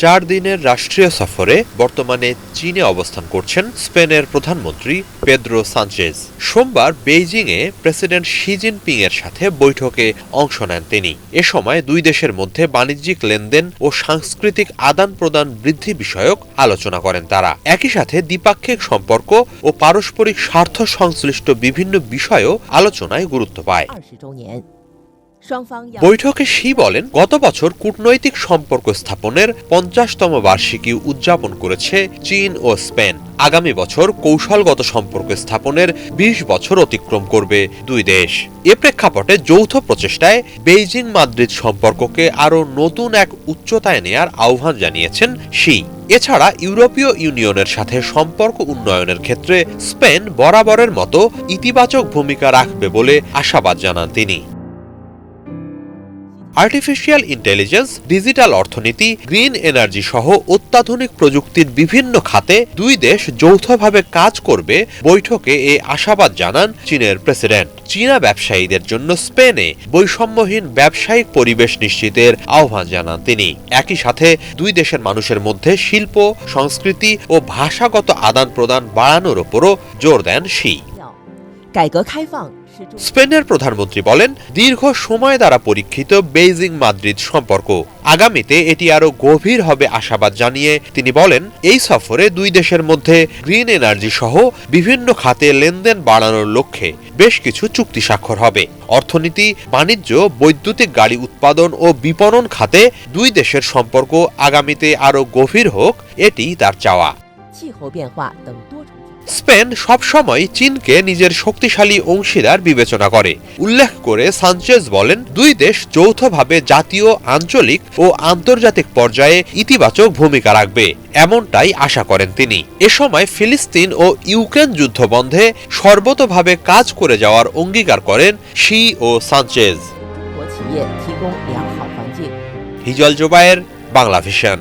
4 দিনের রাষ্ট্রীয় সফরে বর্তমানে চীনে অবস্থান করছেন স্পেনের প্রধানমন্ত্রী পেদ্রো সানচেজ। সোমবার বেইজিংয়ে প্রেসিডেন্ট শি জিনপিং এর সাথে বৈঠকে অংশ নেন তিনি। এ সময় দুই দেশের মধ্যে বাণিজ্যিক লেনদেন ও সাংস্কৃতিক আদান-প্রদান বৃদ্ধি বিষয়ক আলোচনা করেন তারা। একই সাথে দ্বিপাক্ষিক সম্পর্ক ও পারস্পরিক স্বার্থ সংশ্লিষ্ট বিভিন্ন বিষয়ও আলোচনায় গুরুত্ব পায়। বৈঠকে শি বলেন, গত বছর কূটনৈতিক সম্পর্ক স্থাপনের 50তম বার্ষিকী উদযাপন করেছে চীন ও স্পেন। আগামী বছর কৌশলগত সম্পর্ক স্থাপনের 20 বছর অতিক্রম করবে দুই দেশ। এ প্রেক্ষাপটে যৌথ প্রচেষ্টায় বেইজিং মাদ্রিদ সম্পর্ককে আরও নতুন এক উচ্চতায় নেয়ার আহ্বান জানিয়েছেন শি। এছাড়া ইউরোপীয় ইউনিয়নের সাথে সম্পর্ক উন্নয়নের ক্ষেত্রে স্পেন বরাবরের মতো ইতিবাচক ভূমিকা রাখবে বলে আশাবাদ জানান তিনি। আর্টিফিশিয়াল ইন্টেলিজেন্স, ডিজিটাল অর্থনীতি, গ্রিন এনার্জি সহ অত্যাধুনিক প্রযুক্তির বিভিন্ন খাতে দুই দেশ যৌথভাবে কাজ করবে বৈঠকে এ আশাবাদ জানান চীনের প্রেসিডেন্ট। চীনা ব্যবসায়ীদের জন্য স্পেনে বৈষম্যহীন ব্যবসায়িক পরিবেশ নিশ্চিতের আহ্বান জানান তিনি। একই সাথে দুই দেশের মানুষের মধ্যে শিল্প, সংস্কৃতি ও ভাষাগত আদান প্রদান বাড়ানোর উপরও জোর দেন শি। স্পেনের প্রধানমন্ত্রী বলেন, দীর্ঘ সময় দ্বারা পরীক্ষিত বেইজিং মাদ্রিদ সম্পর্ক আগামীতে এটি আরো গভীর হবে আশাবাদ জানিয়ে তিনি বলেন, এই সফরে দুই দেশের মধ্যে গ্রিন এনার্জি সহ বিভিন্ন খাতে লেনদেন বাড়ানোর লক্ষ্যে বেশ কিছু চুক্তি স্বাক্ষর হবে। অর্থনীতি, বাণিজ্য, বৈদ্যুতিক গাড়ি উৎপাদন ও বিপণন খাতে দুই দেশের সম্পর্ক আগামীতে আরো গভীর হোক, এটি তার চাওয়া। স্পেন সবসময় চীনকে নিজের শক্তিশালী অংশীদার বিবেচনা করে উল্লেখ করে সানচেজ বলেন, দুই দেশ যৌথভাবে জাতীয়, আঞ্চলিক ও আন্তর্জাতিক পর্যায়ে ইতিবাচক ভূমিকা রাখবে, এমনটাই আশা করেন তিনি। এ সময় ফিলিস্তিন ও ইউক্রেন যুদ্ধ বন্ধে সর্বতোভাবে কাজ করে যাওয়ার অঙ্গীকার করেন শি ও সানচেজ। হিজল জোবায়ের, বাংলা ভিশন।